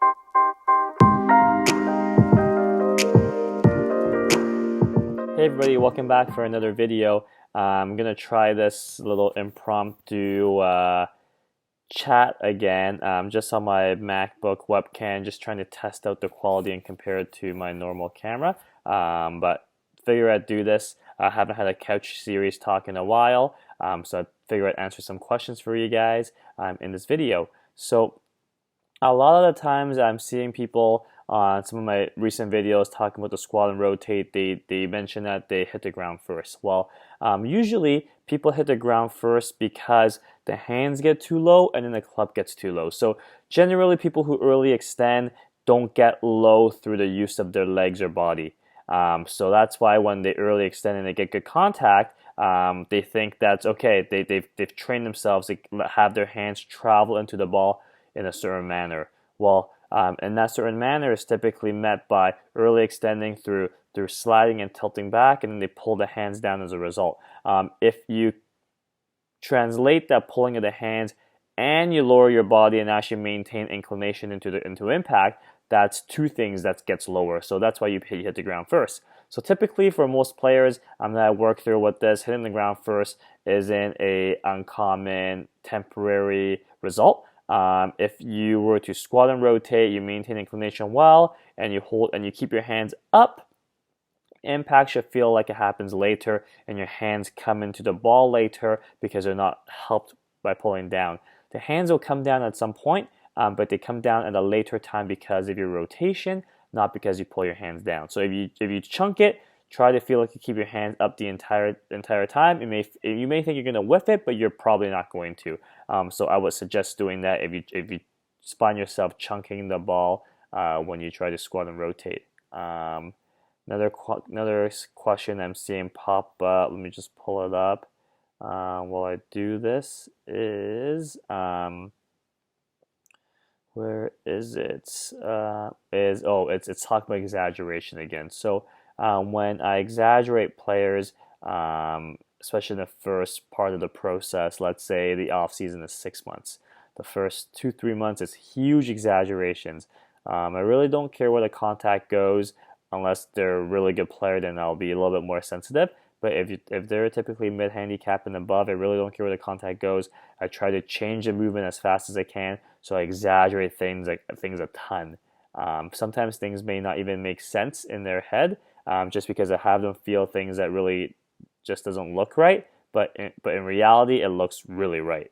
Hey everybody, welcome back for another video. I'm gonna try this little impromptu chat again, just on my MacBook webcam, just trying to test out the quality and compare it to my normal camera. But figure I'd do this. I haven't had a couch series talk in a while, so I figure I'd answer some questions for you guys in this video. So a lot of the times I'm seeing people on some of my recent videos talking about the squat and rotate. They mention that they hit the ground first. Well, usually people hit the ground first because the hands get too low and then the club gets too low. So generally people who early extend don't get low through the use of their legs or body. So that's why when they early extend and they get good contact, they think that's okay. They've trained themselves to have their hands travel into the ball in a certain manner. Well, and that certain manner is typically met by early extending through sliding and tilting back, and then they pull the hands down as a result. If you translate that pulling of the hands and you lower your body and actually maintain inclination into impact, that's two things that gets lower. So that's why you hit the ground first. So typically for most players that I work through with this, hitting the ground first isn't a uncommon temporary result. If you were to squat and rotate, you maintain inclination well, and you hold and you keep your hands up, impact should feel like it happens later, and your hands come into the ball later because they're not helped by pulling down. The hands will come down at some point, but they come down at a later time because of your rotation, not because you pull your hands down. So if you chunk it, try to feel like you keep your hands up the entire time. You may think you're going to whiff it, but you're probably not going to. So I would suggest doing that if you find yourself chunking the ball when you try to squat and rotate. Another question I'm seeing pop up. Let me just pull it up. While I do this is where is it? It's talking about exaggeration again. So when I exaggerate players, especially in the first part of the process, let's say the off season is 6 months. The first 2-3 months is huge exaggerations. I really don't care where the contact goes unless they're a really good player. Then I'll be a little bit more sensitive. But if they're typically mid handicap and above, I really don't care where the contact goes. I try to change the movement as fast as I can, so I exaggerate things a ton. Sometimes things may not even make sense in their head, just because I have them feel things that really just doesn't look right. But in reality, it looks really right.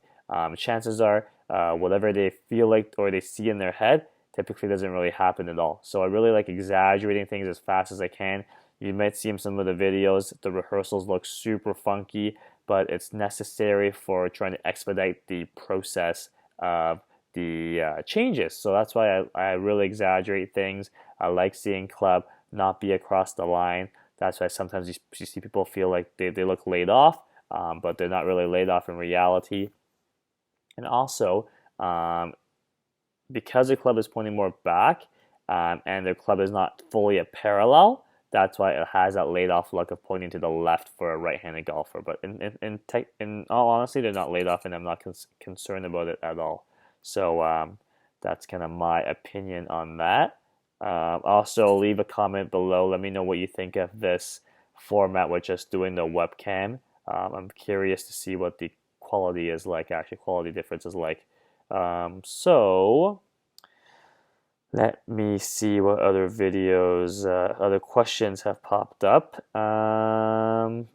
Chances are, whatever they feel like or they see in their head typically doesn't really happen at all. So I really like exaggerating things as fast as I can. You might see in some of the videos, the rehearsals look super funky, but it's necessary for trying to expedite the process of the changes. So that's why I really exaggerate things. I like seeing club not be across the line. That's why sometimes you see people feel like they look laid off, but they're not really laid off in reality. And also, because the club is pointing more back and the club is not fully a parallel, that's why it has that laid off look of pointing to the left for a right-handed golfer. But in all honesty, they're not laid off, and I'm not concerned about it at all. So that's kind of my opinion on that. Also, leave a comment below. Let me know what you think of this format with just doing the webcam. I'm curious to see what the quality is like, actually quality difference is like. So let me see what other videos, other questions have popped up. And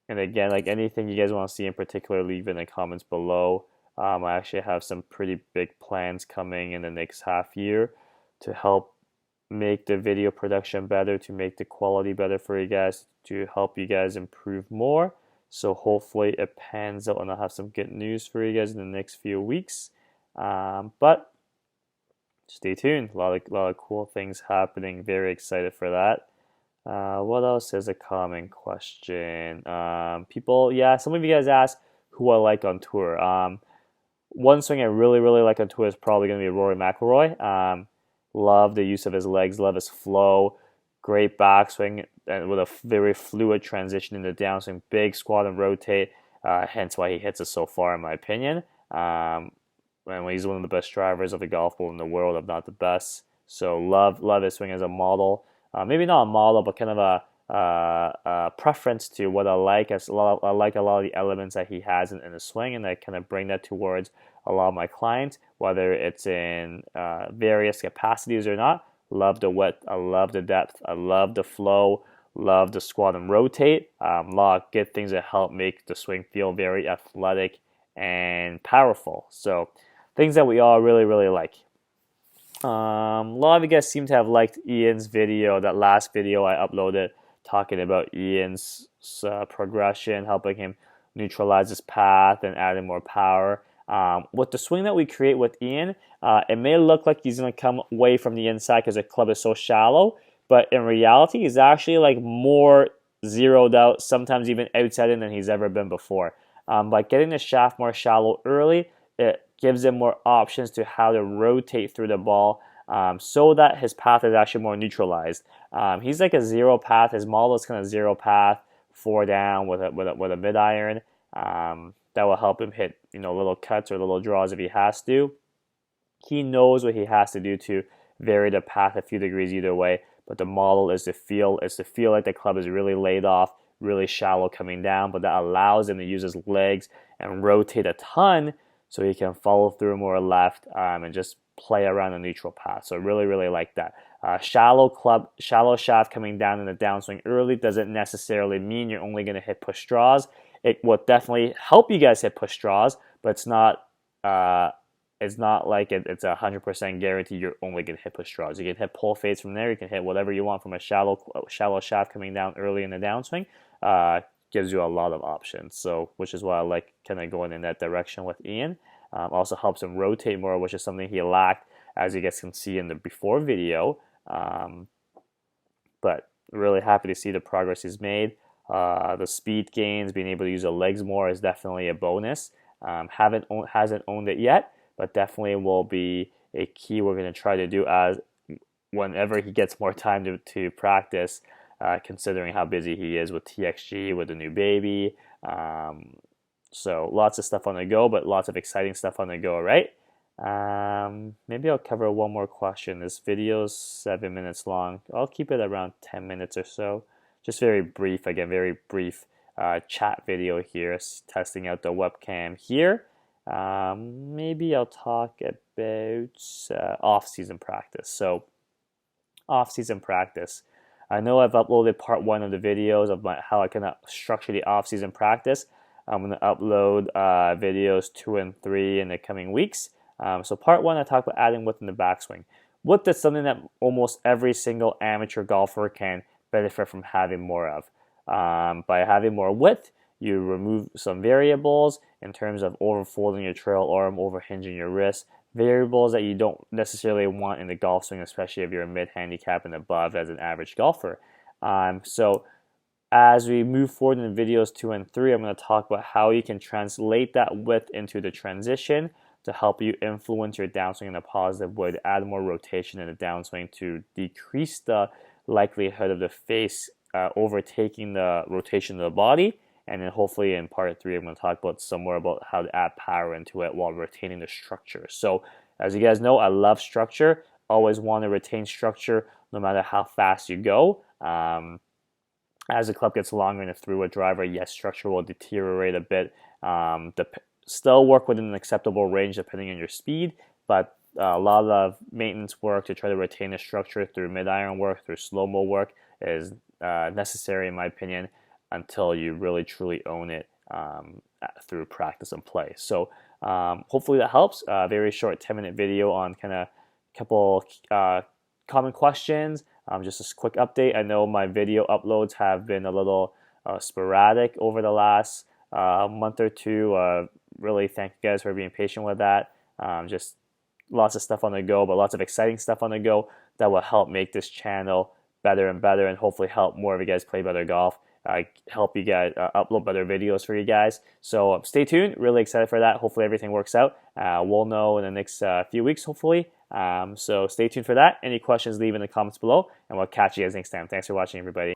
again, like anything you guys want to see in particular, leave in the comments below. I actually have some pretty big plans coming in the next half year to help make the video production better, to make the quality better for you guys, to help you guys improve more. So hopefully it pans out and I'll have some good news for you guys in the next few weeks. But stay tuned. A lot of cool things happening. Very excited for that. What else is a common question? Some of you guys ask who I like on tour. One swing I really like on tour is probably going to be Rory McIlroy. Love the use of his legs, love his flow, great backswing, and with a very fluid transition into downswing, big squat and rotate. Hence why he hits it so far, in my opinion. and he's one of the best drivers of the golf ball in the world, if not the best. So love his swing as a model. Maybe not a model, but kind of a preference to what I like. I like a lot of the elements that he has in the swing, and I kind of bring that towards a lot of my clients, whether it's in various capacities or not. Love the width, I love the depth, I love the flow, love the squat and rotate. A lot of good things that help make the swing feel very athletic and powerful. So things that we all really like. A lot of you guys seem to have liked Ian's video, that last video I uploaded talking about Ian's progression, helping him neutralize his path and adding more power. With the swing that we create with Ian, it may look like he's going to come away from the inside because the club is so shallow, but in reality, he's actually like more zeroed out, sometimes even outside in than he's ever been before. By getting the shaft more shallow early, it gives him more options to how to rotate through the ball, so that his path is actually more neutralized. He's like a zero path. His model is kind of zero path, 4 down with a mid iron. That will help him hit little cuts or little draws if he has to. He knows what he has to do to vary the path a few degrees either way. But the model is to feel like the club is really laid off, really shallow coming down. But that allows him to use his legs and rotate a ton, so he can follow through more left and just play around the neutral path. So really like that. Shallow shaft coming down in the downswing early doesn't necessarily mean you're only going to hit push draws. It will definitely help you guys hit push draws, but it's not like it's 100% guarantee you're only going to hit push draws. You can hit pull fades from there. You can hit whatever you want from a shallow shaft coming down early in the downswing. Gives you a lot of options. So, which is why I like kind of going in that direction with Ian. Also helps him rotate more, which is something he lacked, as you guys can see in the before video. But really happy to see the progress he's made. The speed gains, being able to use the legs more is definitely a bonus. Hasn't owned it yet, but definitely will be a key we're going to try to do as whenever he gets more time to practice, considering how busy he is with TXG, with the new baby. So lots of stuff on the go, but lots of exciting stuff on the go, right? Maybe I'll cover one more question. This video's 7 minutes long. I'll keep it around 10 minutes or so. Just very brief, again, very brief chat video here, testing out the webcam here. Maybe I'll talk about off-season practice. So, off-season practice. I know I've uploaded part 1 of the videos of how I can structure the off-season practice. I'm going to upload videos 2 and 3 in the coming weeks. So part 1, I talk about adding width in the backswing. Width is something that almost every single amateur golfer can benefit from having more of. By having more width, you remove some variables in terms of overfolding your trail arm, overhinging your wrist, variables that you don't necessarily want in the golf swing, especially if you're a mid-handicap and above as an average golfer. So as we move forward in videos 2 and 3, I'm going to talk about how you can translate that width into the transition to help you influence your downswing in a positive way, to add more rotation in the downswing, to decrease the likelihood of the face overtaking the rotation of the body. And then hopefully in part 3, I'm going to talk about some more about how to add power into it while retaining the structure. So as you guys know, I love structure. Always want to retain structure no matter how fast you go. As the club gets longer in a through-wood driver, yes, structure will deteriorate a bit. Still work within an acceptable range depending on your speed, but a lot of maintenance work to try to retain the structure through mid-iron work, through slow-mo work is necessary in my opinion until you really truly own it through practice and play. So hopefully that helps. Very short 10-minute video on kind of a couple common questions. Just a quick update. I know my video uploads have been a little sporadic over the last month or two. Really thank you guys for being patient with that. Just lots of stuff on the go, but lots of exciting stuff on the go that will help make this channel better and better, and hopefully help more of you guys play better golf. Help you guys upload better videos for you guys. So stay tuned. Really excited for that. Hopefully everything works out. We'll know in the next few weeks, hopefully. So stay tuned for that. Any questions, leave in the comments below, and we'll catch you guys next time. Thanks for watching, everybody.